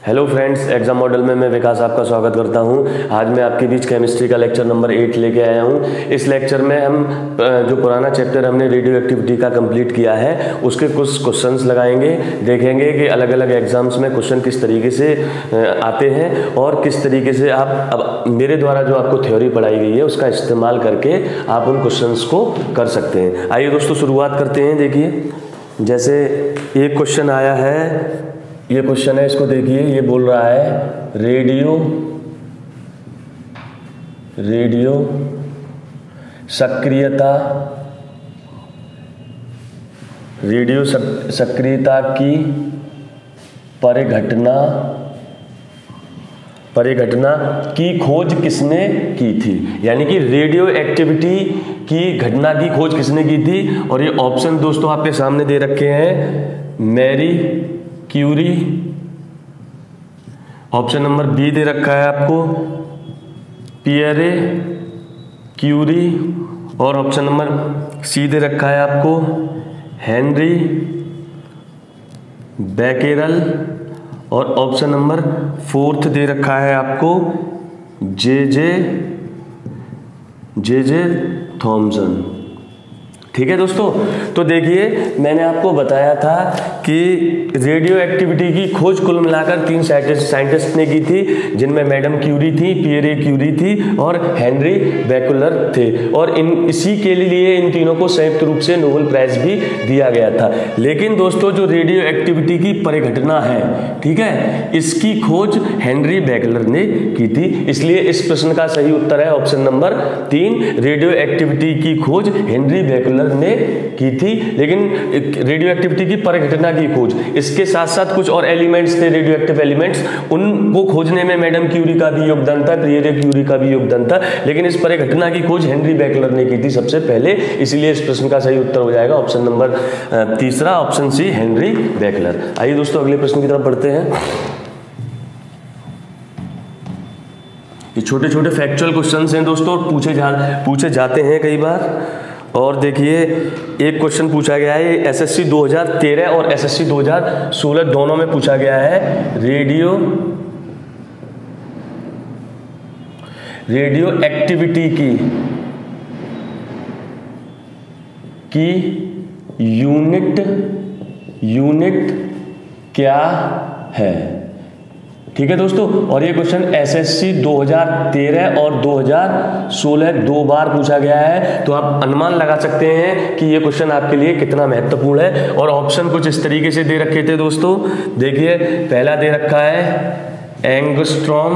Hello friends, exam model में मैं विकास आपका स्वागत करता हूं। आज मैं आपके बीच केमिस्ट्री का लेक्चर नंबर 8 लेके आया हूं। इस लेक्चर में हम जो पुराना चैप्टर हमने रेडियो एक्टिविटी का कंप्लीट किया है उसके कुछ क्वेश्चंस लगाएंगे, देखेंगे कि अलग अलग एग्जाम्स में क्वेश्चन किस तरीके से आते हैं और किस तरीके से आप अब मेरे द्वारा जो आपको थ्योरी पढ़ाई गई है उसका इस्तेमाल करके आप उन क्वेश्चंस को कर सकते हैं। आइए दोस्तों शुरुआत करते हैं। देखिए, जैसे एक क्वेश्चन आया है, ये क्वेश्चन है, इसको देखिए। ये बोल रहा है रेडियो सक्रियता की परिघटना की खोज किसने की थी। यानी कि रेडियो एक्टिविटी की घटना की खोज किसने की थी। और ये ऑप्शन दोस्तों आपके सामने दे रखे हैं, Marie Curie, option number B दे रखा है आपको पियरे क्यूरी, और ऑप्शन नंबर सी दे रखा है आपको हेनरी बैकेरल, और ऑप्शन नंबर 4 दे रखा है आपको जे थॉमसन। ठीक है दोस्तों, तो देखिए मैंने आपको बताया था कि रेडियो एक्टिविटी की खोज कुल मिलाकर 3 साइंटिस्ट ने की थी, जिनमें मैडम क्यूरी थी, पियरे क्यूरी थी और हेनरी बैकेलर थे। और इसी के लिए इन तीनों को संयुक्त रूप से नोबेल प्राइज भी दिया गया था। लेकिन दोस्तों जो रेडियो एक्टिविटी की परिघटना है, ठीक है, इसकी खोज हेनरी बैकेलर ने की थी। इसलिए इस प्रश्न का सही उत्तर है ऑप्शन नंबर 3, रेडियो एक्टिविटी की खोज हेनरी बैकेलर ने की थी। लेकिन रेडियो एक्टिविटी की परिघटना की खोज, इसके साथ साथ कुछ और एलिमेंट्स थे, रेडियो एक्टिव एलिमेंट्स, उनको खोजने में मैडम क्यूरी का भी योगदान था, पियरे क्यूरी का भी योगदान था। लेकिन इस परिघटना की खोज हेनरी बैकेलर ने की थी सबसे पहले। इसलिए इस प्रश्न का सही उत्तर हो जाएगा option number 3, option C, Henri Becquerel. आइए दोस्तों अगले प्रश्न की तरफ बढ़ते हैं। ये छोटे छोटे फैक्चुअल क्वेश्चंस हैं दोस्तों, पूछे जाते हैं कई बार। और देखिए एक क्वेश्चन पूछा गया है, एसएससी 2013 और एसएससी 2016 दोनों में पूछा गया है। रेडियो एक्टिविटी की यूनिट क्या है। ठीक है दोस्तों, और ये क्वेश्चन एसएससी 2013 और 2016 2 बार पूछा गया है। तो आप अनुमान लगा सकते हैं कि ये क्वेश्चन आपके लिए कितना महत्वपूर्ण है। और ऑप्शन कुछ इस तरीके से दे रखे थे दोस्तों। देखिए, पहला दे रखा है एंगस्ट्रॉम,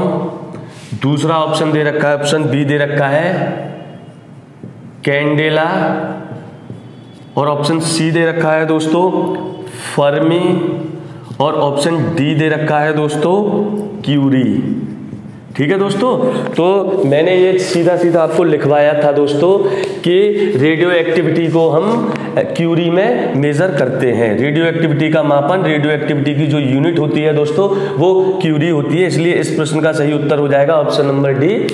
दूसरा ऑप्शन दे रखा है, ऑप्शन बी दे रखा है कैंडेला, और ऑप्शन सी दे रखा है दोस्तों फर्मी, और ऑप्शन डी दे रखा है दोस्तों क्यूरी। ठीक है दोस्तों, तो मैंने ये सीधा सीधा आपको लिखवाया था दोस्तों कि रेडियो एक्टिविटी को हम क्यूरी में मेजर करते हैं। रेडियो एक्टिविटी का मापन, रेडियो एक्टिविटी की जो यूनिट होती है दोस्तों वो क्यूरी होती है। इसलिए इस प्रश्न का सही उत्तर हो जाएगा ऑप्शन नंबर डी,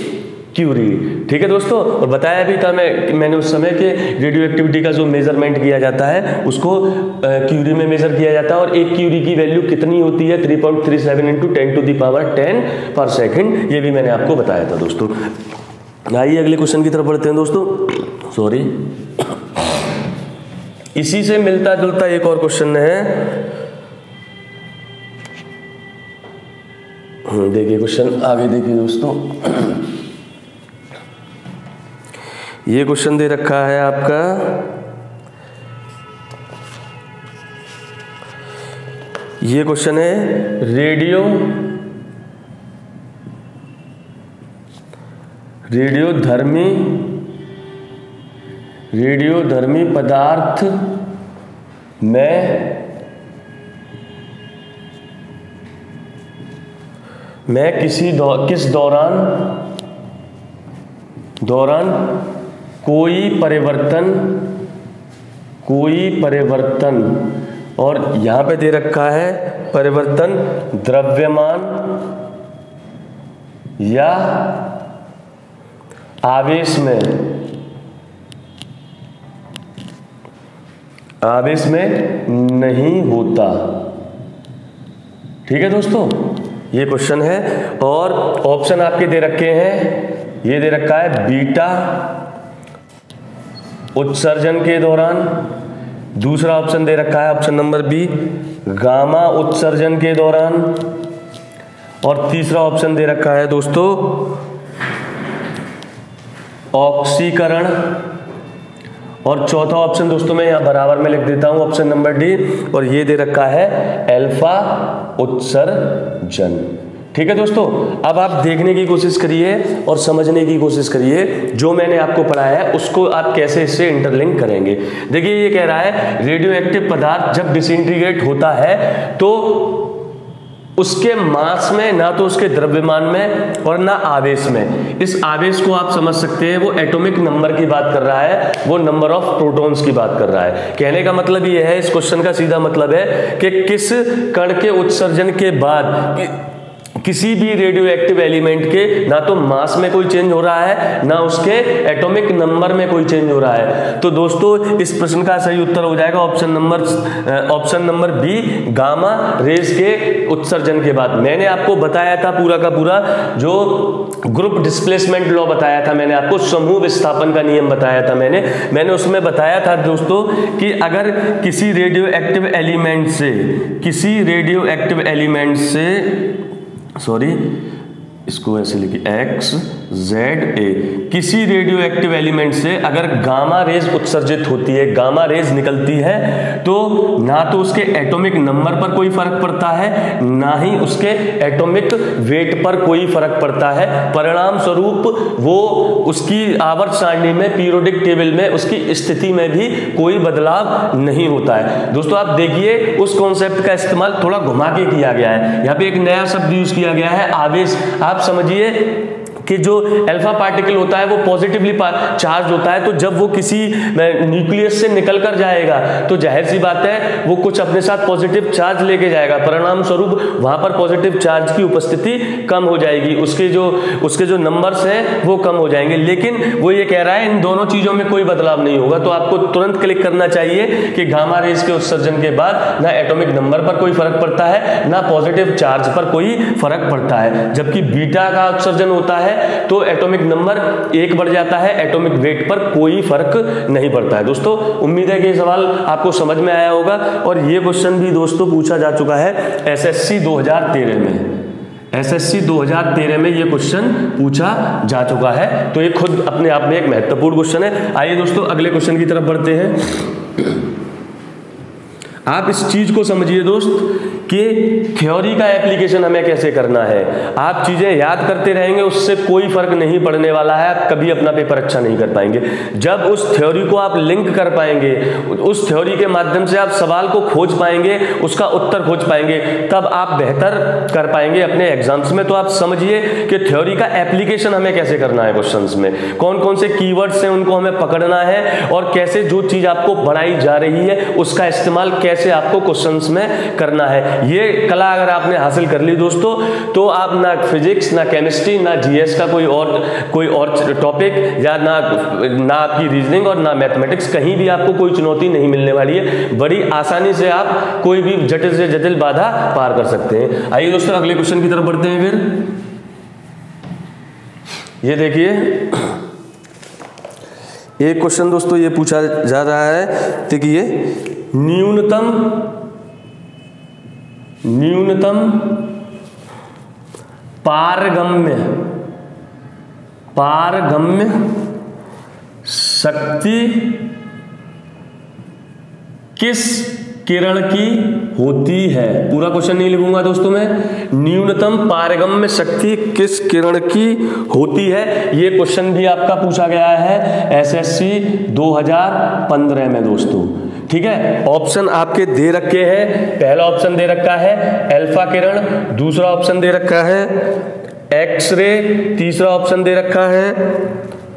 क्यूरी। ठीक है दोस्तों, और बताया भी था मैंने उस समय कि रेडियो एक्टिविटी का जो मेजरमेंट किया जाता है उसको क्यूरी में मेजर किया जाता है। और एक क्यूरी की वैल्यू कितनी होती है, 3.37 × 10⁻10 पर सेकंड। ये भी मैंने आपको बताया था दोस्तों। आइए अगले क्वेश्चन की तरफ बढ़ते हैं दोस्तों। सॉरी, इसी से मिलता जुलता एक और क्वेश्चन है। देखिए क्वेश्चन आगे देखिए दोस्तों। ये क्वेश्चन दे रखा है आपका, ये क्वेश्चन है रेडियोधर्मी पदार्थ में किस दौरान कोई परिवर्तन, और यहां पे दे रखा है परिवर्तन द्रव्यमान या आवेश में नहीं होता। ठीक है दोस्तों, ये क्वेश्चन है। और ऑप्शन आपके दे रखे हैं, ये दे रखा है बीटा उत्सर्जन के दौरान, दूसरा ऑप्शन दे रखा है ऑप्शन नंबर बी गामा उत्सर्जन के दौरान, और तीसरा ऑप्शन दे रखा है दोस्तों ऑक्सीकरण, और चौथा ऑप्शन दोस्तों मैं यहां बराबर में लिख देता हूं ऑप्शन नंबर डी, और ये दे रखा है अल्फा उत्सर्जन। ठीक है दोस्तों, अब आप देखने की कोशिश करिए और समझने की कोशिश करिए जो मैंने आपको पढ़ाया है उसको आप कैसे इससे इंटरलिंक करेंगे। देखिए ये कह रहा है रेडियो एक्टिव पदार्थ जब डिसइंटीग्रेट होता है तो उसके मास में, ना तो उसके द्रव्यमान में और ना आवेश में। इस आवेश को आप समझ सकते हैं वो एटॉमिक नंबर की बात कर रहा है, वो नंबर ऑफ प्रोटॉन्स की बात कर रहा है। कहने का मतलब ये है, इस क्वेश्चन का सीधा मतलब है कि किस कण के उत्सर्जन के बाद किसी भी रेडियो एक्टिव एलिमेंट के ना तो मास में कोई चेंज हो रहा है, ना उसके एटॉमिक नंबर में कोई चेंज हो रहा है। तो दोस्तों इस प्रश्न का सही उत्तर हो जाएगा option number B gamma rays के उत्सर्जन के बाद। मैंने आपको बताया था पूरा का पूरा जो ग्रुप डिस्प्लेसमेंट लॉ बताया था, मैंने आपको समूह विस्थापन का नियम बताया था, मैंने उसमें बताया था दोस्तों कि अगर किसी रेडियो एक्टिव एलिमेंट से इसको ऐसे लिखिए XZA, किसी रेडियो एक्टिव एलिमेंट से अगर गामा रेज उत्सर्जित होती है, गामा रेज निकलती है, तो ना तो उसके एटॉमिक नंबर पर कोई फर्क पड़ता है, ना ही उसके एटॉमिक वेट पर कोई फर्क पड़ता है। परिणाम स्वरूप वो उसकी आवर्त सारणी में, पीरियोडिक टेबल में उसकी स्थिति में भी कोई बदलाव नहीं होता है। दोस्तों आप देखिए उस कॉन्सेप्ट का इस्तेमाल थोड़ा घुमा के किया गया है। यहाँ पे एक नया शब्द यूज किया गया है आवेश। आप समझिए कि जो अल्फा पार्टिकल होता है वो पॉजिटिवली चार्ज होता है, तो जब वो किसी न्यूक्लियस से निकल कर जाएगा तो जाहिर सी बात है वो कुछ अपने साथ पॉजिटिव चार्ज लेके जाएगा। परिणाम स्वरूप वहां पर पॉजिटिव चार्ज की उपस्थिति कम हो जाएगी, उसके जो नंबर्स हैं वो कम हो जाएंगे। लेकिन वो ये कह रहा है इन दोनों चीजों में कोई बदलाव नहीं होगा। तो आपको तुरंत क्लिक करना चाहिए कि गामा रेज के उत्सर्जन के बाद ना एटॉमिक नंबर पर कोई फर्क पड़ता है, ना पॉजिटिव चार्ज पर कोई फर्क पड़ता है। जबकि बीटा का उत्सर्जन होता है तो एटॉमिक नंबर 1 बढ़ जाता है, एटॉमिक वेट पर कोई फर्क नहीं पड़ता है। दोस्तों उम्मीद है कि ये सवाल आपको समझ में आया होगा। और ये क्वेश्चन भी दोस्तों पूछा जा चुका है एसएससी 2013 में। एसएससी 2013 में ये क्वेश्चन पूछा जा चुका है, तो ये खुद अपने आप में एक महत्वपूर्ण क्वेश्चन है। आइए दोस्तों अगले क्वेश्चन की तरफ बढ़ते हैं। आप इस चीज को समझिए दोस्त कि थ्योरी का एप्लीकेशन हमें कैसे करना है। आप चीजें याद करते रहेंगे उससे कोई फर्क नहीं पड़ने वाला है, आप कभी अपना पेपर अच्छा नहीं कर पाएंगे। जब उस थ्योरी को आप लिंक कर पाएंगे, उस थ्योरी के माध्यम से आप सवाल को खोज पाएंगे, उसका उत्तर खोज पाएंगे, तब आप बेहतर कर पाएंगे अपने एग्जाम्स में। तो आप समझिए कि थ्योरी का एप्लीकेशन हमें कैसे करना है क्वेश्चंस में, कौन कौन से कीवर्ड्स हैं उनको हमें पकड़ना है, और कैसे जो चीज आपको पढ़ाई जा रही है उसका इस्तेमाल कैसे आपको क्वेश्चंस में करना है। ये कला अगर आपने हासिल कर ली दोस्तों, तो आप ना फिजिक्स, ना केमिस्ट्री, ना जीएस का कोई और टॉपिक, या ना आपकी रीजनिंग और ना मैथमेटिक्स, कहीं भी आपको कोई चुनौती नहीं मिलने वाली है। बड़ी आसानी से आप कोई भी जटिल से जटिल बाधा पार कर सकते हैं। आइए दोस्तों अगले क्वेश्चन की तरफ बढ़ते हैं। फिर ये देखिए एक क्वेश्चन दोस्तों ये पूछा जा रहा है, देखिए न्यूनतम पारगम्य शक्ति किस किरण की होती है। पूरा क्वेश्चन नहीं लिखूंगा दोस्तों मैं। न्यूनतम पारगम्य शक्ति किस किरण की होती है, ये क्वेश्चन भी आपका पूछा गया है एसएससी 2015 में दोस्तों। ठीक है, ऑप्शन आपके दे रखे हैं। पहला ऑप्शन दे रखा है अल्फा किरण, दूसरा ऑप्शन दे रखा है एक्स रे, तीसरा ऑप्शन दे रखा है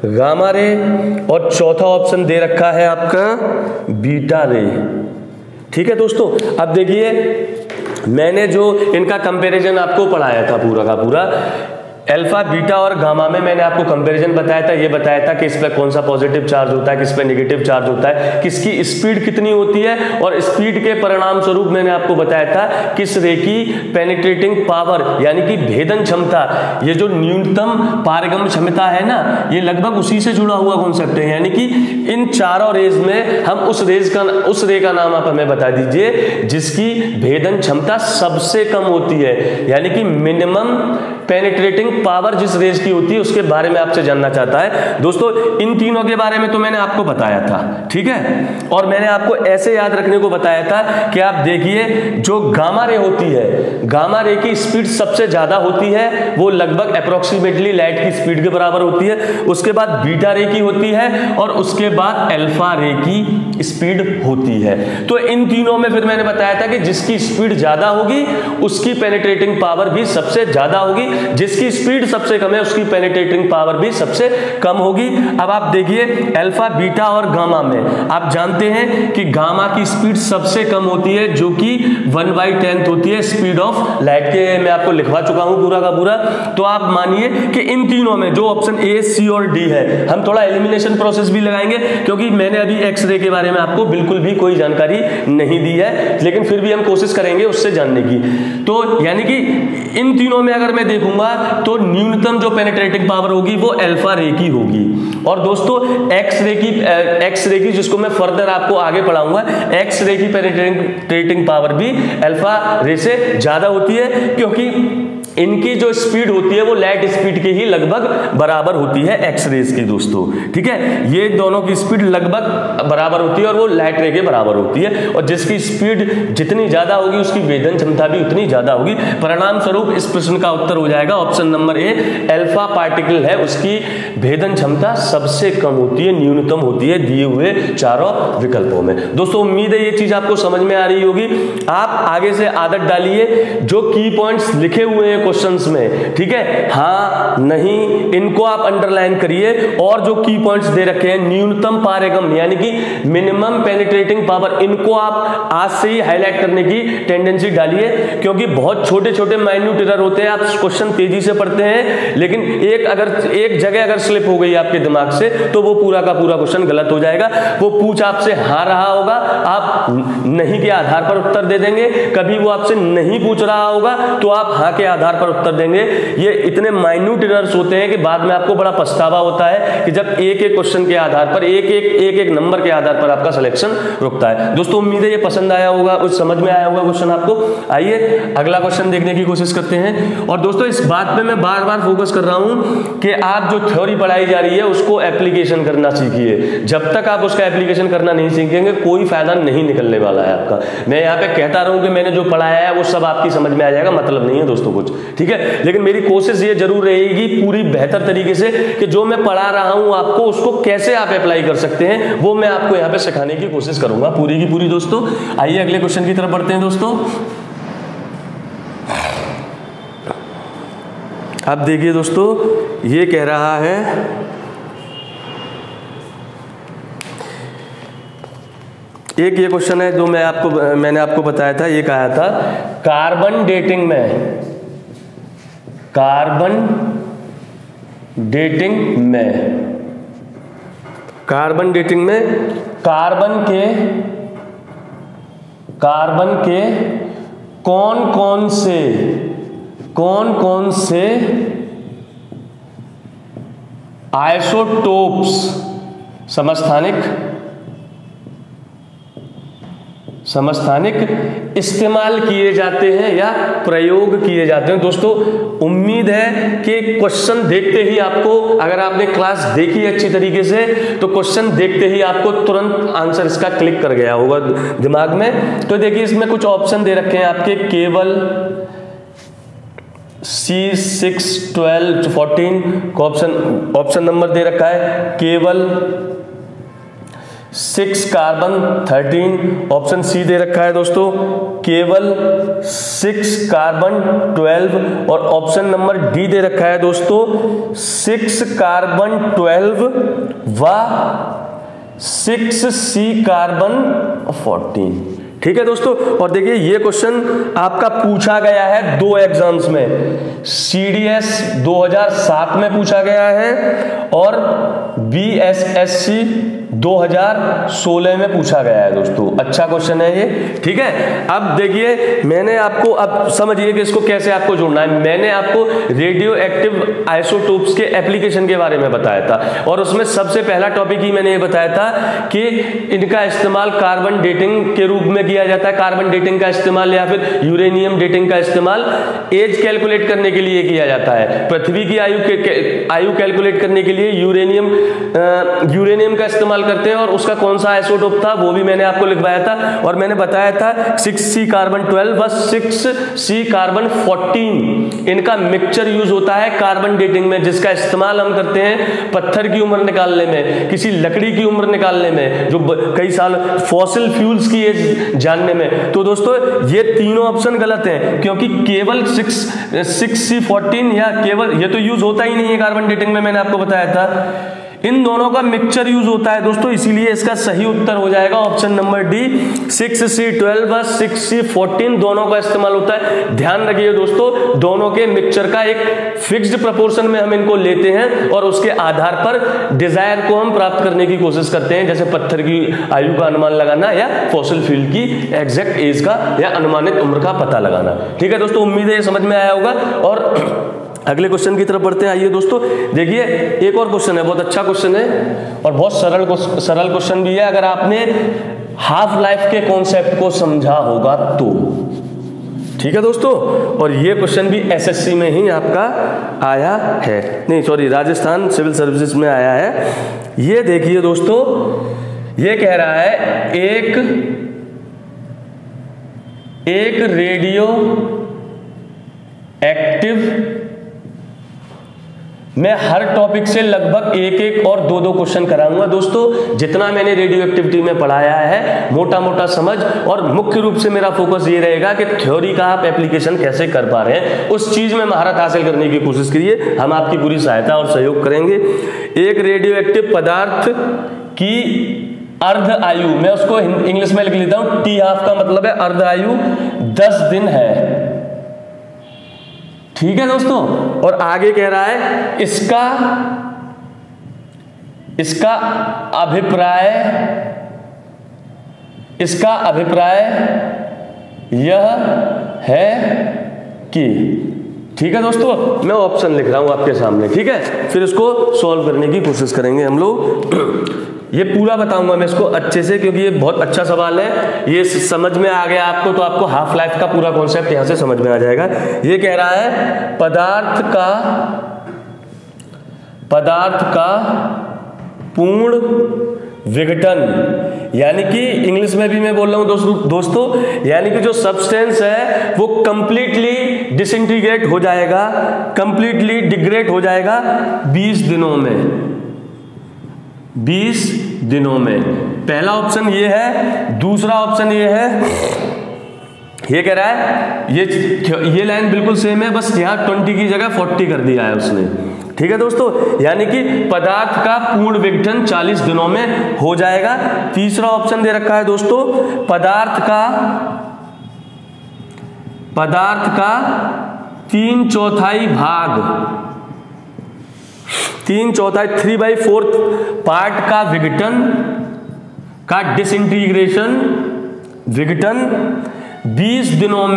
गामा रे, और चौथा ऑप्शन दे रखा है आपका बीटा रे। ठीक है दोस्तों, अब देखिए मैंने जो इनका कंपैरिजन आपको पढ़ाया था पूरा का पूरा, अल्फा बीटा और गामा में मैंने आपको कंपैरिजन बताया था, ये बताया था कि इस पर कौन सा पॉजिटिव चार्ज होता है, किस पे नेगेटिव चार्ज होता है, किसकी स्पीड कितनी होती है, और स्पीड के परिणाम स्वरूप मैंने आपको बताया था किस रे की पेनिट्रेटिंग पावर यानी कि भेदन क्षमता, ये जो न्यूनतम पारगम्य क्षमता है ना, ये लगभग उसी से जुड़ा हुआ कॉन्सेप्ट है। यानी कि इन चारों रेज में हम उस रे का नाम आप हमें बता दीजिए जिसकी भेदन क्षमता सबसे कम होती है, यानी कि मिनिमम पेनिट्रेटिंग पावर जिस रेज की होती है उसके बारे में आपसे जानना चाहता है। दोस्तों इन तीनों के बारे में तो मैंने आपको बताया था, ठीक है, और मैंने आपको ऐसे याद रखने को बताया था कि आप देखिए जो गामा रे होती है, गामा रे की स्पीड सबसे ज्यादा होती है, वो लगभग अप्रोक्सीमेटली लाइट की स्पीड के बराबर होती है। उसके बाद बीटा रे की होती है और उसके बाद अल्फा रे की स्पीड होती है। तो इन तीनों में फिर मैंने बताया था कि जिसकी स्पीड ज्यादा होगी उसकी पेनिट्रेटिंग पावर भी सबसे ज्यादा होगी, जिसकी स्पीड सबसे कम है उसकी पेनिट्रेटिंग पावर भी सबसे कम होगी। अब आप देखिए अल्फा बीटा और गामा में आप जानते हैं कि गामा की स्पीड सबसे कम होती है जो कि 1/10 होती है स्पीड ऑफ लाइट के, मैं आपको लिखवा चुका हूं पूरा का पूरा। तो आप मानिए कि इन तीनों में जो ऑप्शन ए, सी और डी है, हम थोड़ा एलिमिनेशन प्रोसेस भी लगाएंगे क्योंकि मैंने अभी एक्सरे के बारे में आपको बिल्कुल भी कोई जानकारी नहीं दी है, लेकिन फिर भी हम कोशिश करेंगे उससे जानने की। तो यानी कि इन तीनों में अगर मैं देखूंगा तो न्यूनतम जो पेनिट्रेटिंग पावर होगी वो अल्फा रे की होगी। और दोस्तों एक्स रे की जिसको मैं फर्दर आपको आगे पढ़ाऊंगा, एक्स रे की पेनिट्रेटिंग पावर भी अल्फा रे से ज्यादा होती है क्योंकि इनकी जो स्पीड होती है वो लाइट स्पीड के ही लगभग बराबर होती है एक्स रेज की दोस्तों, ठीक है। ये दोनों की स्पीड लगभग बराबर होती है और वो लाइट रे के बराबर होती है, और जिसकी स्पीड जितनी ज्यादा होगी उसकी भेदन क्षमता भी उतनी ज्यादा होगी। परिणाम स्वरूप इस प्रश्न का उत्तर हो जाएगा option number A, alpha particle है उसकी भेदन क्षमता सबसे कम होती है, न्यूनतम होती है दिए हुए चारों विकल्पों में। दोस्तों उम्मीद है ये चीज आपको समझ में आ रही होगी। आप आगे से आदत डालिए जो की पॉइंट्स लिखे हुए हैं क्वेश्चंस में, ठीक है, हाँ नहीं इनको आप अंडरलाइन करिए, और जो की पॉइंट्स दे रखे हैं न्यूनतम पारगम यानी कि मिनिमम पेनिट्रेटिंग पावर, इनको आप आज से ही हाईलाइट करने की टेंडेंसी डालिए क्योंकि बहुत छोटे छोटे माइन्यूट एरर होते हैं। आप क्वेश्चन तेजी से पढ़ते हैं लेकिन एक जगह अगर स्लिप हो गई आपके दिमाग से तो वो पूरा का पूरा क्वेश्चन गलत हो जाएगा। वो पूछ आपसे हाँ रहा होगा, आप नहीं के आधार पर उत्तर दे देंगे, कभी वो आपसे नहीं पूछ रहा होगा तो आप हाँ के आधार पर उत्तर देंगे। ये इतने माइन्यूट एरर्स होते हैं कि बाद में आपको बड़ा पछतावा होता है कि जब एक एक क्वेश्चन के आधार पर एक नंबर के आधार पर आपका सिलेक्शन रुकता है। दोस्तों उम्मीद है ये पसंद आया होगा, कुछ समझ में आया होगा क्वेश्चन आपको। आइए अगला क्वेश्चन देखने की कोशिश करते हैं। और दोस्तों इस बात पे मैं बार बार फोकस कर रहा हूं कि आप जो थ्योरी पढ़ाई जा रही है उसको एप्लीकेशन करना सीखिए। जब तक आप उसका एप्लीकेशन करना नहीं सीखेंगे कोई फायदा नहीं निकलने वाला है आपका। मैं यहाँ पे कहता रहूं कि मैंने जो पढ़ाया है वो सब आपकी समझ में आ जाएगा, मतलब नहीं है दोस्तों कुछ, ठीक है। लेकिन मेरी कोशिश ये जरूर रहेगी पूरी बेहतर तरीके से कि जो मैं पढ़ा रहा हूं आपको उसको कैसे आप अप्लाई कर सकते हैं वो मैं आपको यहाँ पे सिखाने की कोशिश करूंगा पूरी की पूरी। दोस्तों आइए अगले क्वेश्चन की तरफ बढ़ते हैं। दोस्तों अब देखिए दोस्तों ये कह रहा है एक ये क्वेश्चन है जो मैंने आपको बताया था, ये कहा था कार्बन डेटिंग में कार्बन के कौन कौन से आइसोटोप्स समस्थानिक इस्तेमाल किए जाते हैं या प्रयोग किए जाते हैं। दोस्तों उम्मीद है कि क्वेश्चन देखते ही आपको, अगर आपने क्लास देखी अच्छी तरीके से तो क्वेश्चन देखते ही आपको तुरंत आंसर इसका क्लिक कर गया होगा दिमाग में। तो देखिए इसमें कुछ ऑप्शन दे रखे हैं आपके, केवल C6 12 14 को ऑप्शन नंबर दे रखा है, केवल 6 कार्बन 13 ऑप्शन सी दे रखा है दोस्तों, केवल 6 कार्बन 12 और ऑप्शन नंबर डी दे रखा है दोस्तों 6 कार्बन 12 व 6 C कार्बन 14, ठीक है दोस्तों। और देखिए ये क्वेश्चन आपका पूछा गया है 2 एग्जाम्स में, CDS 2007 में पूछा गया है और BSSC 2016 में पूछा गया है दोस्तों। अच्छा क्वेश्चन है ये, ठीक है। अब देखिए मैंने आपको, अब समझिए कि इसको कैसे आपको जोड़ना है। मैंने आपको रेडियो एक्टिव आइसोटोप्स के एप्लीकेशन के बारे में बताया था और उसमें सबसे पहला टॉपिक ही मैंने ये बताया था कि इनका इस्तेमाल कार्बन डेटिंग के रूप में किया जाता है। कार्बन डेटिंग का इस्तेमाल या फिर यूरेनियम डेटिंग का इस्तेमाल एज कैलकुलेट करने के लिए किया जाता है। पृथ्वी की आयु कैलकुलेट करने के लिए यूरेनियम का इस्तेमाल करते हैं और उसका कौन सा आइसोटोप था वो भी मैंने आपको लिखवाया था। और मैंने बताया था 6C कार्बन 12 व 6C कार्बन 14 इनका मिक्सचर यूज होता है कार्बन डेटिंग में, जिसका इस्तेमाल हम करते हैं पत्थर की उम्र निकालने में, किसी लकड़ी की उम्र निकालने में, जो कई साल फॉसिल फ्यूल्स की एज जानने में। तो दोस्तों ये तीनों ऑप्शन गलत हैं, क्योंकि केवल 6C14 या केवल ये तो यूज होता ही नहीं है कार्बन डेटिंग में, मैंने आपको बताया था। इन दोनों का मिक्सचर यूज होता है दोस्तों, इसीलिए इसका सही उत्तर हो जाएगा ऑप्शन नंबर डी, 6C12 व 6C14 दोनों का इस्तेमाल होता है। ध्यान रखिए दोस्तों, दोनों के मिक्सचर का एक फिक्स्ड प्रोपोर्शन में हम इनको लेते हैं और उसके आधार पर डिजायर को हम प्राप्त करने की कोशिश करते हैं, जैसे पत्थर की आयु का अनुमान लगाना या फॉसिल फ्यूल की एग्जैक्ट एज का या अनुमानित उम्र का पता लगाना। ठीक है दोस्तों, उम्मीद है ये समझ में आया होगा। और अगले क्वेश्चन की तरफ बढ़ते हैं। आइए दोस्तों देखिए एक और क्वेश्चन है, बहुत अच्छा क्वेश्चन है और बहुत सरल क्वेश्चन भी है, अगर आपने हाफ लाइफ के कॉन्सेप्ट को समझा होगा तो। ठीक है दोस्तों, और ये क्वेश्चन भी एसएससी में ही आपका आया है, नहीं सॉरी राजस्थान सिविल सर्विसेज में आया है। ये देखिए दोस्तों, ये कह रहा है एक रेडियो एक्टिव मैं हर टॉपिक से लगभग एक और दो क्वेश्चन कराऊंगा दोस्तों। जितना मैंने रेडियो एक्टिविटी में पढ़ाया है मोटा मोटा समझ, और मुख्य रूप से मेरा फोकस ये रहेगा कि थ्योरी का आप एप्लीकेशन कैसे कर पा रहे हैं, उस चीज में महारत हासिल करने की कोशिश करिए। हम आपकी पूरी सहायता और सहयोग करेंगे। एक रेडियो एक्टिव पदार्थ की अर्ध आयु, मैं उसको इंग्लिश में लिख लेता हूं, T½ का मतलब है अर्ध आयु 10 दिन है। ठीक है दोस्तों, और आगे कह रहा है इसका अभिप्राय यह है कि, ठीक है दोस्तों, मैं ऑप्शन लिख रहा हूं आपके सामने, ठीक है, फिर इसको सॉल्व करने की कोशिश करेंगे हम लोग। ये पूरा बताऊंगा मैं इसको अच्छे से, क्योंकि ये बहुत अच्छा सवाल है। ये समझ में आ गया आपको तो आपको हाफ लाइफ का पूरा कॉन्सेप्ट यहां से समझ में आ जाएगा। ये कह रहा है पदार्थ का पूर्ण विघटन, यानी कि इंग्लिश में भी मैं बोल रहा हूं दोस्तों, यानी कि जो सब्सटेंस है वो कंप्लीटली डिसइंटीग्रेट हो जाएगा, कंप्लीटली डिग्रेड हो जाएगा 20 दिनों में। 20 दिनों में, पहला ऑप्शन ये है। दूसरा ऑप्शन ये है, ये कह रहा है ये लाइन बिल्कुल सेम है, बस यहां 20 की जगह 40 कर दिया है उसने। ठीक है दोस्तों, यानी कि पदार्थ का पूर्ण विघटन 40 दिनों में हो जाएगा। तीसरा ऑप्शन दे रखा है दोस्तों, पदार्थ का 3/4 भाग, 3/4 पार्ट का विघटन का डिसइंटीग्रेशन विघटन 20 दिनों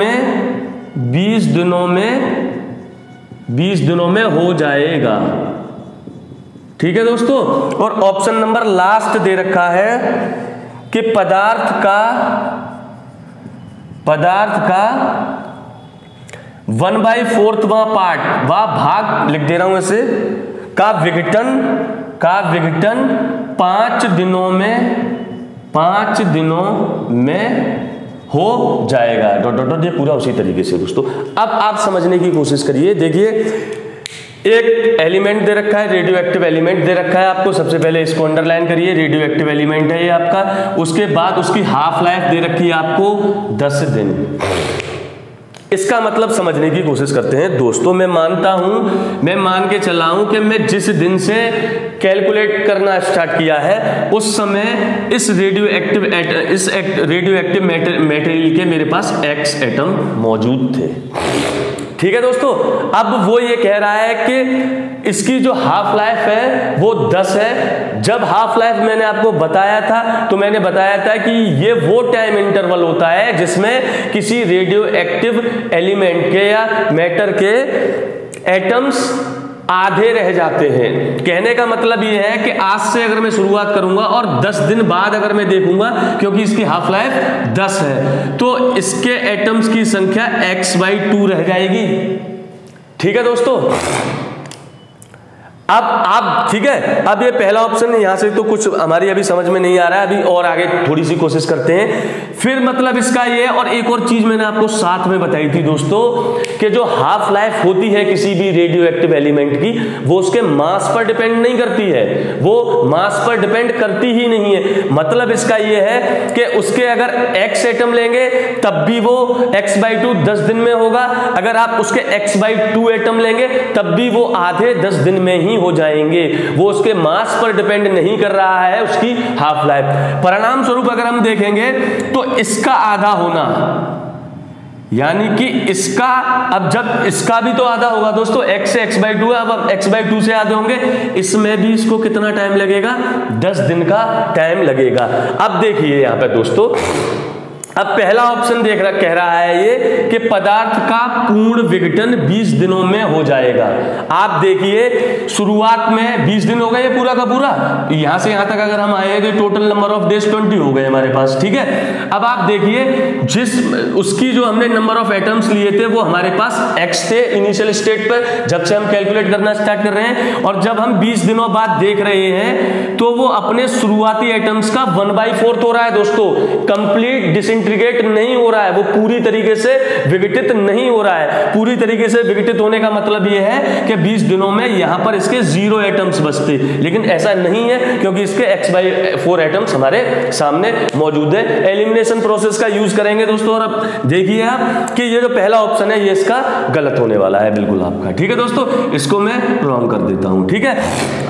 में हो जाएगा। ठीक है दोस्तों, और ऑप्शन नंबर लास्ट दे रखा है कि पदार्थ का 1/4 पार्ट व भाग लिख दे रहा हूं ऐसे, का विघटन 5 दिनों में हो जाएगा। डॉट ये पूरा उसी तरीके से दोस्तों। अब आप समझने की कोशिश करिए। देखिए एक एलिमेंट दे रखा है, रेडियो एक्टिव एलिमेंट दे रखा है आपको। सबसे पहले इसको अंडरलाइन करिए, रेडियो एक्टिव एलिमेंट है ये आपका। उसके बाद उसकी हाफ लाइफ दे रखी है आपको 10 दिन। इसका मतलब समझने की कोशिश करते हैं दोस्तों। मैं मानता हूं, मैं मान के चला हूं कि मैं जिस दिन से कैलकुलेट करना स्टार्ट किया है उस समय इस रेडियो एक्टिव मटेरियल के मेरे पास x एटम मौजूद थे। ठीक है दोस्तों, अब वो ये कह रहा है कि इसकी जो हाफ लाइफ है वो 10 है। जब हाफ लाइफ मैंने आपको बताया था तो मैंने बताया था कि ये वो टाइम इंटरवल होता है जिसमें किसी रेडियो एक्टिव एलिमेंट के या मैटर के एटम्स आधे रह जाते हैं। कहने का मतलब ये है कि आज से अगर मैं शुरुआत करूंगा और 10 दिन बाद अगर मैं देखूंगा, क्योंकि इसकी हाफ लाइफ 10 है, तो इसके एटम्स की संख्या x/2 रह जाएगी। ठीक है दोस्तों, अब ठीक है, अब ये पहला ऑप्शन यहां से तो कुछ हमारी अभी समझ में नहीं आ रहा है, अभी और आगे थोड़ी सी कोशिश करते हैं। फिर मतलब इसका ये, और एक और चीज मैंने आपको साथ में बताई थी दोस्तों कि जो हाफ लाइफ होती है किसी भी रेडियो एक्टिव एलिमेंट की, वो उसके मास पर डिपेंड नहीं करती है, वो मास पर डिपेंड करती ही नहीं है। मतलब इसका ये है कि उसके अगर x एटम लेंगे तब भी वो x/2 10 दिन में होगा, अगर आप उसके x/2 एटम लेंगे तब भी वो आधे 10 दिन में ही हो जाएंगे। वो उसके मास पर डिपेंड नहीं कर रहा है उसकी हाफ लाइफ। परिणाम स्वरूप अगर हम देखेंगे तो इसका आधा होना, यानी कि इसका, अब जब इसका भी तो आधा होगा दोस्तों, x से x/2 है, अब x/2 से आधे होंगे, इसमें भी इसको कितना टाइम लगेगा? 10 दिन का टाइम लगेगा। अब देखिए यहां पे दोस्तों, अब पहला ऑप्शन कह रहा है ये कि पदार्थ का पूर्ण विघटन 20 दिनों में हो जाएगा। आप देखिए शुरुआत में 20 दिन हो गए ये पूरा का पूरा, यहां से यहां तक अगर हम आए तो टोटल नंबर ऑफ डेज 20 हो गए हमारे पास। ठीक है, अब आप देखिए जिस उसकी जो हमने नंबर ऑफ एटम्स लिए थे वो हमारे पास x थे इनिशियल स्टेट पर, जब से हम कैलकुलेट करना स्टार्ट कर रहे हैं, और जब हम 20 दिनों बाद देख रहे हैं तो वो अपने शुरुआती एटम्स का 1/4 हो रहा है दोस्तों। कंप्लीट डिसइंटीग्रेट नहीं हो रहा है, वो पूरी तरीके से विघटित नहीं हो रहा है। पूरी तरीके से विघटित होने का मतलब यह है कि 20 दिनों में यहां पर इसके 0 एटम्स बचते, लेकिन ऐसा नहीं है क्योंकि इसके x/4 एटम्स हमारे सामने मौजूद है। एलिमिनेशन प्रोसेस का यूज करेंगे दोस्तों, और अब देखिए आप कि ये जो पहला ऑप्शन है ये इसका गलत होने वाला है बिल्कुल आपका। ठीक है दोस्तों, इसको मैं रॉन्ग कर देता हूं। ठीक है,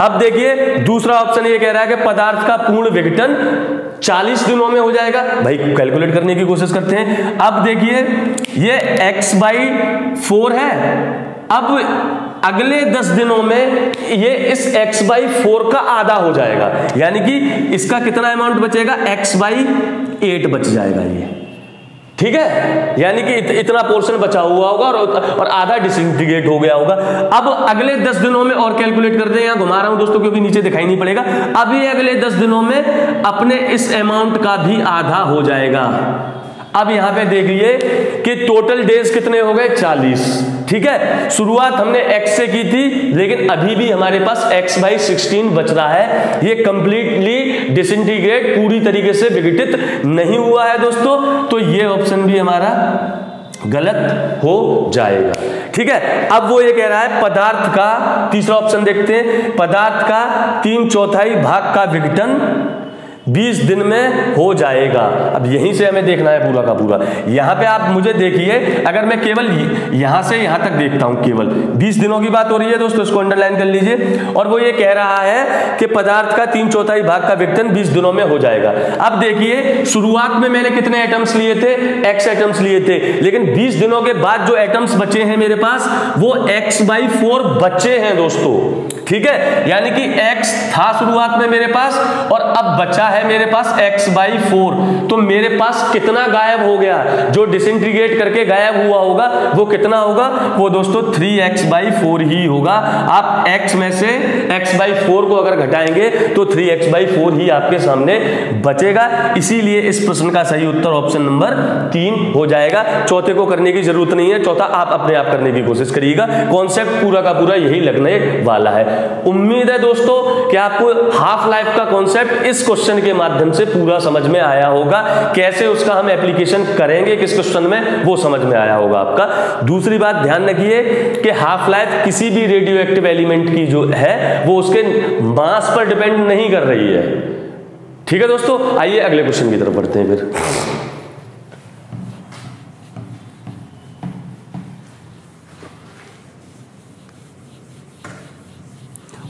अब देखिए दूसरा ऑप्शन ये कह रहा है कि पदार्थ का पूर्ण विघटन 40 दिनों में हो जाएगा। भाई कैलकुलेट करने की कोशिश करते हैं। अब देखिए ये x/4 है, अब अगले 10 दिनों में ये इस x/4 का आधा हो जाएगा, यानी कि इसका कितना अमाउंट बचेगा? x/8 बच जाएगा ये। ठीक है, यानी कि इतना पोर्शन बचा हुआ होगा और आधा डिसइंटीग्रेट हो गया होगा। अब अगले 10 दिनों में और कैलकुलेट करते हैं, यहां घुमा रहा हूं दोस्तों क्योंकि नीचे दिखाई नहीं पड़ेगा। अब ये अगले 10 दिनों में अपने इस अमाउंट का भी आधा हो जाएगा। अब यहां पे देखिए कि टोटल डेज कितने हो गए? 40। ठीक है, शुरुआत हमने x से की थी, लेकिन अभी भी हमारे पास x/16 बच रहा है। ये कंप्लीटली डिसइंटीग्रेट, पूरी तरीके से विघटित नहीं हुआ है दोस्तों, तो ये ऑप्शन भी हमारा गलत हो जाएगा। ठीक है, अब वो ये कह रहा है पदार्थ का, तीसरा ऑप्शन देखते हैं, पदार्थ का 3/4 भाग का विघटन 20 दिन में हो जाएगा। अब यहीं से हमें देखना है पूरा का पूरा। यहां पे आप मुझे देखिए, अगर मैं केवल यहां से यहां तक देखता हूं, केवल 20 दिनों की बात हो रही है दोस्तों, इसको अंडरलाइन कर लीजिए। और वो ये कह रहा है कि पदार्थ का 3/4 भाग का विघटन 20 दिनों में हो जाएगा। अब देखिए शुरुआत में मैंने कितने एटम्स लिए थे? x एटम्स लिए थे, लेकिन 20 दिनों के बाद जो एटम्स बचे हैं मेरे पास वो x/4 बचे हैं दोस्तों। ठीक है, यानी कि x था शुरुआत में मेरे पास और अब बचा है मेरे पास x/4। तो मेरे पास कितना गायब हो गया? जो डिसइंटीग्रेट करके गायब हुआ होगा वो कितना होगा? वो दोस्तों 3x/4 ही होगा। आप x में से x/4 को अगर घटाएंगे तो 3x/4 ही आपके सामने बचेगा। इसीलिए इस प्रश्न का सही उत्तर ऑप्शन नंबर 3 हो जाएगा। चौथे को करने की जरूरत नहीं है, चौथा आप अपने आप करने की कोशिश करिएगा। कॉन्सेप्ट पूरा का पूरा यही लगने वाला है। उम्मीद है दोस्तों कि आपको हाफ लाइफ का कॉन्सेप्ट इस क्वेश्चन के माध्यम से पूरा समझ में आया होगा। कैसे उसका हम एप्लीकेशन करेंगे किस क्वेश्चन में, वो समझ में आया होगा आपका। दूसरी बात ध्यान रखिए कि हाफ लाइफ किसी भी रेडियो एक्टिव एलिमेंट की जो है वो उसके मास पर डिपेंड नहीं कर रही है। ठीक है दोस्तों, आइए अगले क्वेश्चन की तरफ बढ़ते हैं। फिर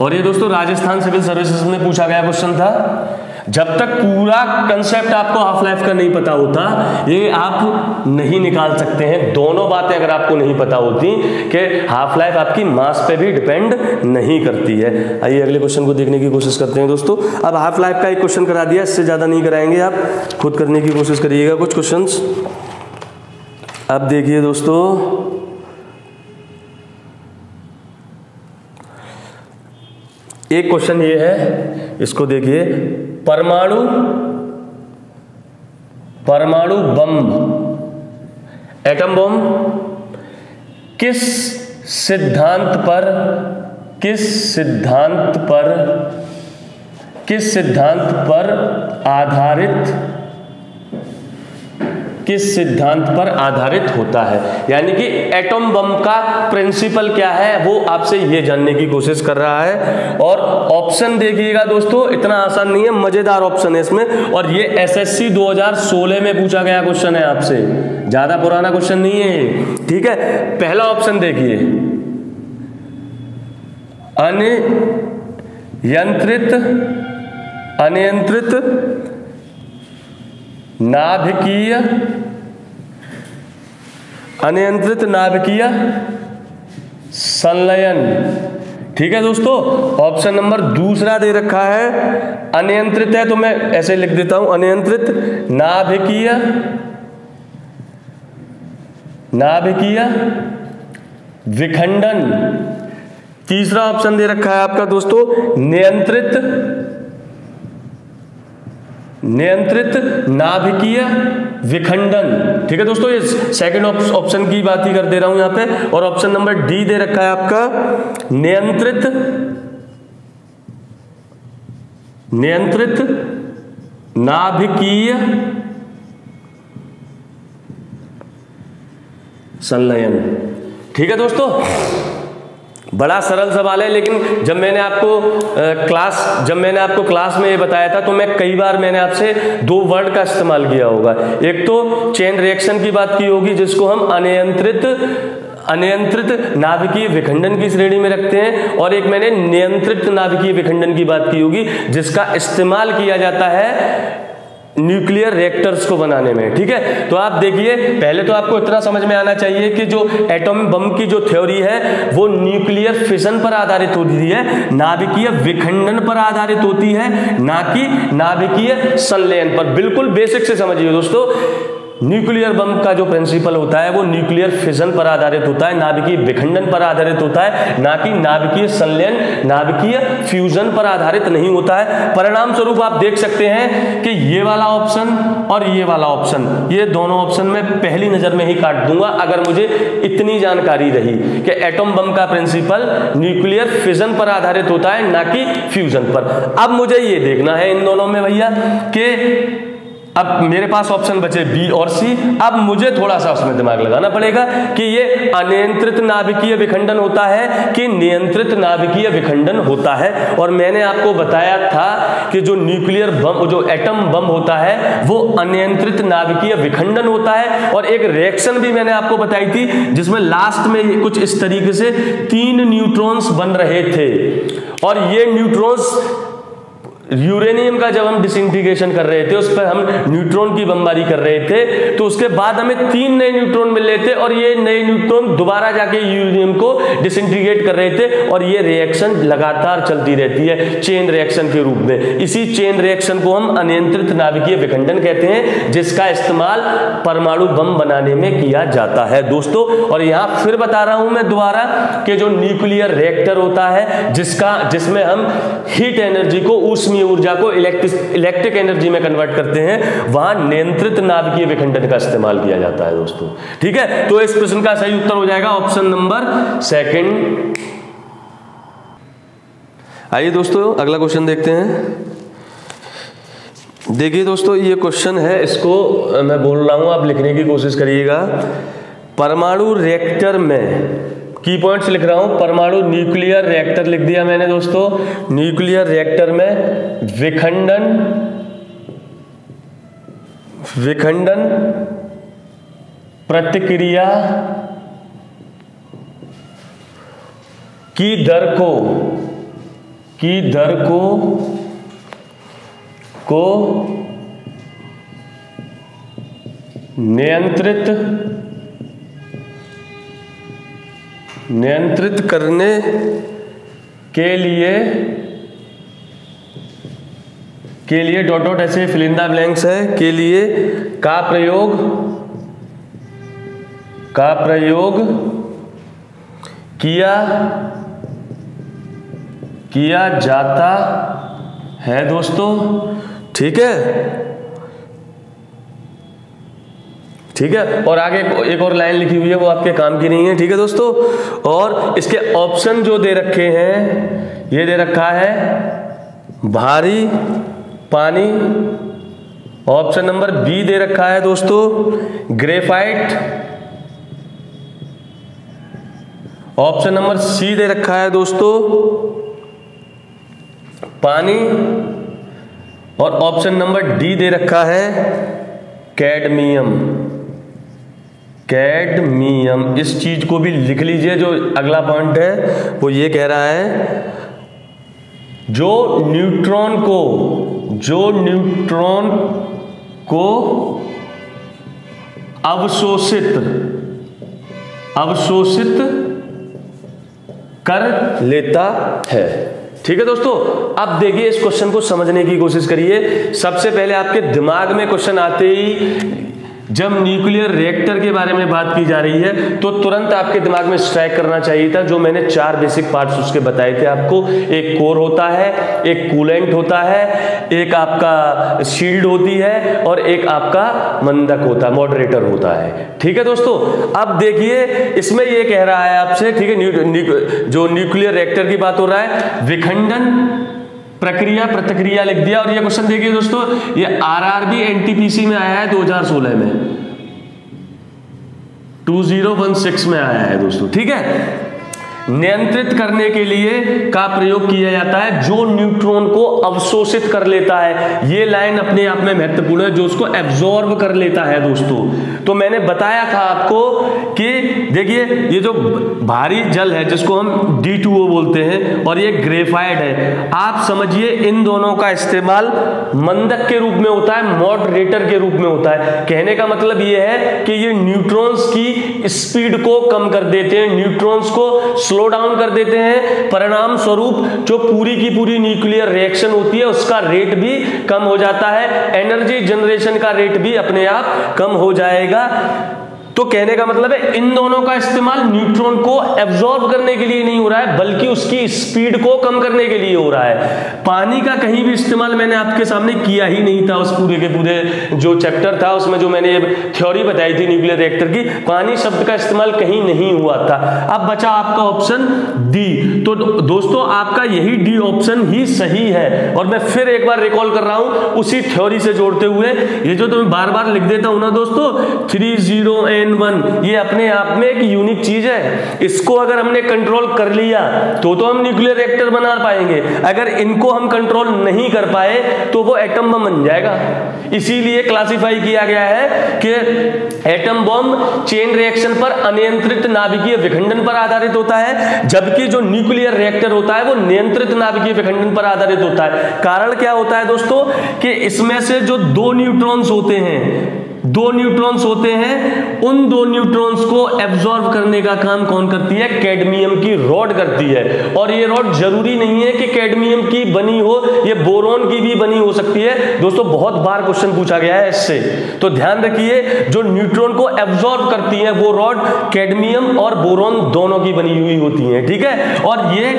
और ये दोस्तों राजस्थान सिविल सर्विसेज में पूछा गया क्वेश्चन था। जब तक पूरा कंसेप्ट आपको हाफ लाइफ का नहीं पता होता, ये आप नहीं निकाल सकते हैं। दोनों बातें अगर आपको नहीं पता होती कि हाफ लाइफ आपकी मास पे भी डिपेंड नहीं करती है। आइए अगले क्वेश्चन को देखने की कोशिश करते हैं दोस्तों। अब हाफ लाइफ का एक क्वेश्चन करा दिया, इससे ज़्यादा नहीं कराएंगे, आप खुद करने की कोशिश करिएगा कुछ क्वेश्चंस। अब देखिए दोस्तों, एक क्वेश्चन ये है, इसको देखिए। परमाणु बम, एटम बम किस सिद्धांत पर आधारित होता है? यानी कि एटम बम का प्रिंसिपल क्या है, वो आपसे ये जानने की कोशिश कर रहा है। और ऑप्शन देखिएगा दोस्तों, इतना आसान नहीं है, मजेदार ऑप्शन है इसमें। और ये एसएससी 2016 में पूछा गया क्वेश्चन है आपसे, ज्यादा पुराना क्वेश्चन नहीं है, ठीक है। पहला ऑप्शन देखिए, अनियंत्रित नाभिकीय संलयन, ठीक है दोस्तों। ऑप्शन नंबर दूसरा दे रखा है, अनियंत्रित है तो मैं ऐसे लिख देता हूं, अनियंत्रित नाभिकीय विखंडन। तीसरा ऑप्शन दे रखा है आपका दोस्तों, नियंत्रित नाभिकीय विखंडन, ठीक है दोस्तों। ये सेकंड ऑप्शन की बात ही कर दे रहा हूं यहां पे। और ऑप्शन नंबर डी दे रखा है आपका, नियंत्रित नाभिकीय संलयन, ठीक है दोस्तों। बड़ा सरल सवाल है, लेकिन जब मैंने आपको क्लास में ये बताया था, तो मैं कई बार मैंने आपसे दो वर्ड का इस्तेमाल किया होगा। एक तो चेन रिएक्शन की बात की होगी, जिसको हम अनियंत्रित नाभिकीय विखंडन की श्रेणी में रखते हैं, और एक मैंने नियंत्रित नाभिकीय विखंडन की बात की होगी, जिसका इस्तेमाल किया जाता है न्यूक्लियर रिएक्टर्स को बनाने में, ठीक है। तो आप देखिए, पहले तो आपको इतना समझ में आना चाहिए कि जो एटॉमिक बम की जो थ्योरी है, वो न्यूक्लियर फिशन पर आधारित होती है, नाभिकीय विखंडन पर आधारित होती है, ना कि नाभिकीय संलयन पर। बिल्कुल बेसिक से समझिए दोस्तों, न्यूक्लियर बम का जो प्रिंसिपल होता है वो न्यूक्लियर फिशन पर आधारित होता है, नाभिकीय विखंडन पर आधारित होता है, ना कि नाभिकीय संलयन, नाभिकीय फ्यूजन पर आधारित नहीं होता है। परिणाम स्वरूप आप देख सकते हैं कि ये वाला ऑप्शन और ये वाला ऑप्शन, ये दोनों ऑप्शन मैं पहली नजर में ही काट दूंगा, अगर मुझे इतनी जानकारी रही कि एटम बम का प्रिंसिपल न्यूक्लियर फिशन पर आधारित होता है, ना कि फ्यूजन पर। अब मुझे ये देखना है इन दोनों में भैया कि अब मेरे पास ऑप्शन बचे बी और सी। अब मुझे थोड़ा सा उसमें दिमाग लगाना पड़ेगा कि ये अनियंत्रित नाभिकीय विखंडन होता है कि नियंत्रित नाभिकीय विखंडन होता है। और मैंने आपको बताया था कि जो न्यूक्लियर बम, जो एटम बम होता है, वो अनियंत्रित नाभिकीय विखंडन होता है। और एक रिएक्शन भी मैंने आपको बताई थी, जिसमें लास्ट में कुछ इस तरीके से 3 न्यूट्रॉन्स बन रहे थे, और ये न्यूट्रॉन्स यूरेनियम का जब हम डिसइंटीग्रेशन कर रहे थे, उस पर हम न्यूट्रॉन की बमबारी कर रहे थे, तो उसके बाद हमें 3 नए न्यूट्रॉन मिल रहे थे, और ये नए न्यूट्रॉन दोबारा जाके यूरेनियम को डिसइंटीग्रेट कर रहे थे, और ये रिएक्शन लगातार चलती रहती है चेन रिएक्शन के रूप में। इसी चेन रिएक्शन को हम अनियंत्रित नाभिकीय विखंडन कहते हैं, जिसका इस्तेमाल परमाणु बम बनाने में किया जाता है दोस्तों। और यहां फिर बता रहा हूं मैं दोबारा कि जो न्यूक्लियर रिएक्टर होता है, जिसमें हम हीट एनर्जी को, ऊष्मीय ऊर्जा को इलेक्ट्रिक एनर्जी में कन्वर्ट करते हैं, वहां नियंत्रित नाभिकीय विखंडन का इस्तेमाल किया जाता है दोस्तों, ठीक है। तो इस प्रश्न का सही उत्तर हो जाएगा ऑप्शन नंबर सेकंड। आइए दोस्तों अगला क्वेश्चन देखते हैं। देखिए दोस्तों, ये क्वेश्चन है, इसको मैं बोल रहा हूं, आप लिखने की कोशिश करिएगा। परमाणु रिएक्टर में, की पॉइंट्स लिख रहा हूं, परमाणु न्यूक्लियर रिएक्टर लिख दिया मैंने दोस्तों। न्यूक्लियर रिएक्टर में विखंडन प्रतिक्रिया की दर को की दर को नियंत्रित करने के लिए डॉट डॉट ऐसे फिल इन द ब्लैंक्स है के लिए का प्रयोग किया जाता है दोस्तों। ठीक है, ठीक है। और आगे एक और लाइन लिखी हुई है, वो आपके काम की नहीं है। ठीक है दोस्तों, और इसके ऑप्शन जो दे रखे हैं, ये दे रखा है भारी पानी, ऑप्शन नंबर बी दे रखा है दोस्तों ग्रेफाइट, ऑप्शन नंबर सी दे रखा है दोस्तों पानी, और ऑप्शन नंबर डी दे रखा है कैडमियम। इस चीज को भी लिख लीजिए। जो अगला पॉइंट है वो ये कह रहा है जो न्यूट्रॉन को अवशोषित कर लेता है। ठीक है दोस्तों, अब देखिए इस क्वेश्चन को समझने की कोशिश करिए। सबसे पहले आपके दिमाग में क्वेश्चन आते ही जब न्यूक्लियर रिएक्टर के बारे में बात की जा रही है तो तुरंत आपके दिमाग में स्ट्राइक करना चाहिए था जो मैंने 4 बेसिक पार्ट्स उसके बताए थे आपको। एक कोर होता है, एक कूलेंट होता है, एक आपका शील्ड होती है, और एक आपका मंदक होता है, मॉडरेटर होता है। ठीक है दोस्तों, अब देखिए इसमें ये कह रहा है आपसे, ठीक है, जो न्यूक्लियर रिएक्टर की बात हो रहा है, विखंडन प्रक्रिया प्रतिक्रिया लिख दिया। और ये क्वेश्चन देखिए दोस्तों, ये आरआरबी एनटीपीसी में आया है 2016 में, 2016 में आया है दोस्तों। ठीक है, नियंत्रित करने के लिए का प्रयोग किया जाता है जो न्यूट्रॉन को अवशोषित कर लेता है। ये लाइन अपने आप में महत्वपूर्ण है, जो उसको एब्जॉर्ब कर लेता है दोस्तों। तो मैंने बताया था आपको कि देखिए ये जो भारी जल है जिसको हम D2O बोलते हैं, और ये ग्रेफाइट है, आप समझिए इन दोनों का इस्तेमाल मंदक के रूप में होता है, मॉडरेटर के रूप में होता है। कहने का मतलब ये है कि ये न्यूट्रॉन्स की स्पीड को कम कर देते हैं, न्यूट्रॉन्स को स्लो डाउन कर देते हैं। परिणाम स्वरूप जो पूरी की पूरी न्यूक्लियर रिएक्शन होती है उसका रेट भी कम हो जाता है, एनर्जी जनरेशन का रेट भी अपने आप कम हो जाएगा। तो कहने का मतलब है इन दोनों का इस्तेमाल न्यूट्रॉन को एब्जॉर्ब करने के लिए नहीं हो रहा है, बल्कि उसकी स्पीड को कम करने के लिए हो रहा है। पानी का कहीं भी इस्तेमाल मैंने आपके सामने किया ही नहीं था। उस पूरे के पूरे जो चैप्टर था उसमें जो मैंने थ्योरी बताई थी न्यूक्लियर रिएक्टर की, पानी शब्द का इस्तेमाल कहीं नहीं हुआ था। अब बचा आपका ऑप्शन डी। तो दोस्तों आपका यही डी ऑप्शन ही सही है। और मैं फिर एक बार रिकॉल कर रहा हूं उसी थ्योरी से जोड़ते हुए, ये जो तुम्हें बार बार लिख देता हूं ना दोस्तों 30N1, ये अपने आप में एक यूनिक चीज है। इसको अगर हमने कंट्रोल कर लिया तो हम न्यूक्लियर रिएक्टर बना पाएंगे। अगर इनको हम कंट्रोल नहीं कर पाए तो वो एटम बम बन जाएगा। इसीलिए क्लासिफाई किया गया है कि एटम बम चेन रिएक्शन पर अनियंत्रित नाभिकीय विखंडन पर आधारित होता है, जबकि जो न्यूक्लियर रिएक्टर होता है वो नियंत्रित नाभिकीय विखंडन पर आधारित होता है। कारण क्या होता है दोस्तों कि इसमें से जो 2 न्यूट्रॉन्स होते हैं, 2 न्यूट्रॉन्स होते हैं, उन 2 न्यूट्रॉन्स को एब्जॉर्ब करने का काम कौन करती है? कैडमियम की रॉड करती है। और ये रॉड जरूरी नहीं है कि कैडमियम की बनी हो, ये बोरॉन की भी बनी हो सकती है। दोस्तों बहुत बार क्वेश्चन पूछा गया है इससे, तो ध्यान रखिए जो न्यूट्रॉन को एब्जॉर्ब करती है वो रॉड कैडमियम और बोरॉन दोनों की बनी हुई होती है। ठीक है, और ये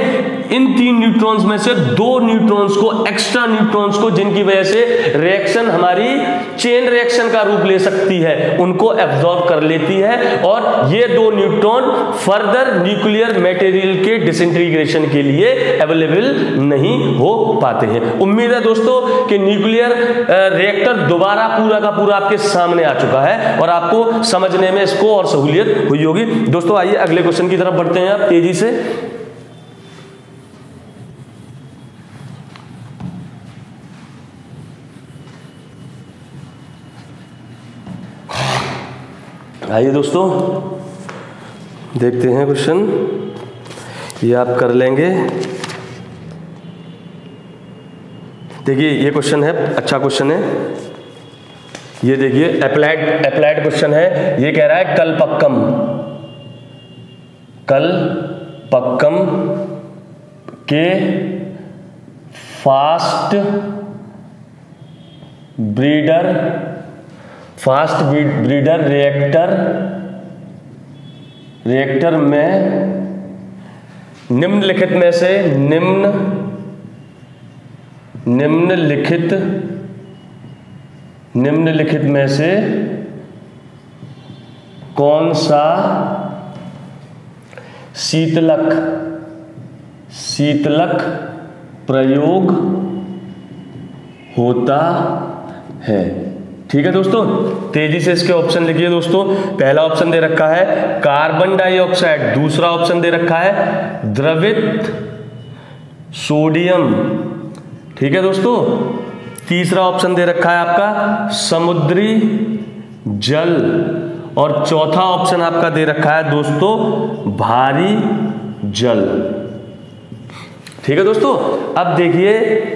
इन 3 न्यूट्रॉन्स में से 2 न्यूट्रॉन्स को, एक्स्ट्रा न्यूट्रॉन्स को, जिनकी वजह से रिएक्शन हमारी चेन रिएक्शन का रूप ले सकती है, उनको एब्जॉर्ब कर लेती है। और ये 2 न्यूट्रॉन फर्दर न्यूक्लियर मटेरियल के डिसइंटीग्रेशन के लिए अवेलेबल नहीं हो पाते हैं। उम्मीद है दोस्तों कि न्यूक्लियर रिएक्टर दोबारा पूरा का पूरा आपके सामने आ चुका है और आपको समझने में इसको और सहूलियत हुई होगी। दोस्तों आइए अगले क्वेश्चन की तरफ बढ़ते हैं आप तेजी से। आइए दोस्तों देखते हैं क्वेश्चन, ये आप कर लेंगे। देखिए ये क्वेश्चन है, अच्छा क्वेश्चन है। ये देखिए अप्लाइड क्वेश्चन है। ये कह रहा है कलपक्कम के फास्ट ब्रीडर रिएक्टर में निम्नलिखित में से कौन सा शीतलक प्रयोग होता है। ठीक है दोस्तों, तेजी से इसके ऑप्शन लिखिए दोस्तों। पहला ऑप्शन दे रखा है कार्बन डाइऑक्साइड, दूसरा ऑप्शन दे रखा है द्रवित सोडियम, ठीक है दोस्तों, तीसरा ऑप्शन दे रखा है आपका समुद्री जल, और चौथा ऑप्शन आपका दे रखा है दोस्तों भारी जल। ठीक है दोस्तों, अब देखिए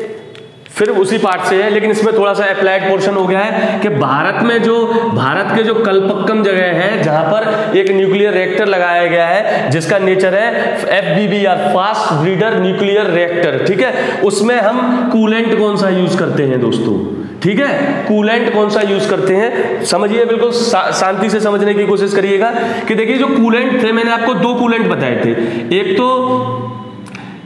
फिर उसी पार्ट से है, लेकिन इसमें थोड़ा सा अप्लाइड पोर्शन हो गया है कि भारत के जो कलपक्कम जगह है जहां पर एक न्यूक्लियर रिएक्टर लगाया गया है जिसका नेचर है FBR, fast breeder nuclear reactor. ठीक है, उसमें हम कूलेंट कौन सा यूज करते हैं दोस्तों? ठीक है, कूलेंट कौन सा यूज करते हैं समझिए, बिल्कुल शांति से समझने की कोशिश करिएगा कि देखिए जो कूलेंट थे, मैंने आपको दो कूलेंट बताए थे। एक तो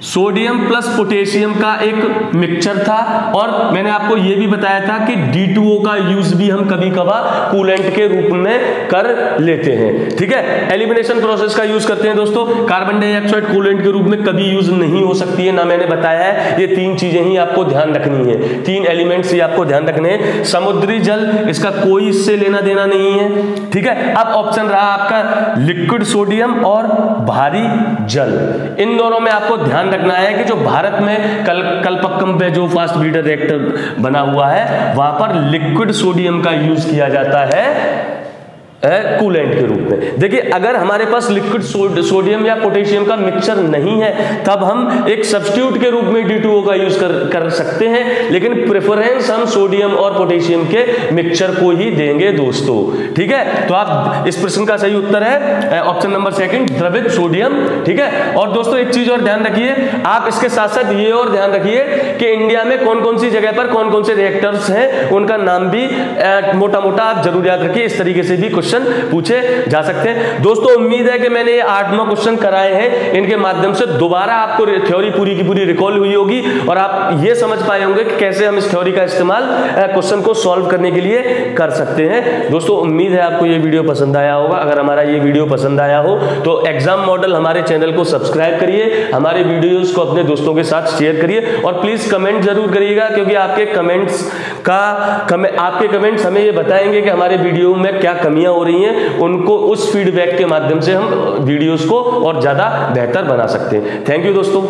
सोडियम प्लस पोटेशियम का एक मिक्सचर था, और मैंने आपको यह भी बताया था कि D2O का यूज भी हम कभी कभार कूलेंट के रूप में कर लेते हैं। ठीक है, एलिमिनेशन प्रोसेस का यूज करते हैं दोस्तों। कार्बन डाइऑक्साइड कूलेंट के रूप में कभी यूज नहीं हो सकती है, ना मैंने बताया है। ये तीन चीजें ही आपको ध्यान रखनी है, तीन एलिमेंट्स ही आपको ध्यान रखने हैं। समुद्री जल, इसका कोई इससे लेना देना नहीं है। ठीक है, अब ऑप्शन रहा आपका लिक्विड सोडियम और भारी जल। इन दोनों में आपको ध्यान रखना है कि जो भारत में कलपक्कम पे जो फास्ट ब्रीडर रिएक्टर बना हुआ है वहां पर लिक्विड सोडियम का यूज किया जाता है कूलेंट के रूप में। देखिए अगर हमारे पास लिक्विड सोडियम या पोटेशियम का मिक्सचर नहीं है तब हम एक सब्स्टिट्यूट के रूप में D2O का यूज कर सकते हैं, लेकिन प्रेफरेंस हम सोडियम और पोटेशियम के मिक्सचर को ही देंगे दोस्तों। ठीक है, तो आप इस प्रश्न का सही उत्तर है ऑप्शन नंबर सेकंड, द्रवित सोडियम। ठीक है, और दोस्तों एक चीज और ध्यान रखिए, आप इसके साथ साथ ये और ध्यान रखिए कि इंडिया में कौन कौन सी जगह पर कौन कौन से रिएक्टर्स हैं, उनका नाम भी मोटा मोटा आप जरूर याद रखिए। इस तरीके से भी क्वेश्चन पूछे जा सकते हैं दोस्तों। उम्मीद है कि मैंने ये 8-9 क्वेश्चन कराए हैं, इनके माध्यम से दोबारा आपको थ्योरी पूरी की पूरी रिकॉल हुई होगी और आप ये समझ पाए होंगे कि कैसे हम इस थ्योरी का इस्तेमाल क्वेश्चन को सॉल्व करने के लिए कर सकते हैं। दोस्तों उम्मीद है आपको ये वीडियो पसंद आया होगा। अगर हमारा ये वीडियो पसंद आया हो तो एग्जाम मॉडल हमारे चैनल को सब्सक्राइब करिए, हमारे वीडियोस को अपने दोस्तों के साथ शेयर करिए, और प्लीज कमेंट जरूर करिएगा, क्योंकि आपके कमेंट्स हमें ये बताएंगे कि हमारे वीडियो में क्या कमियां हो रही हैं। उनको उस फीडबैक के माध्यम से हम वीडियोस को और ज्यादा बेहतर बना सकते हैं। थैंक यू दोस्तों।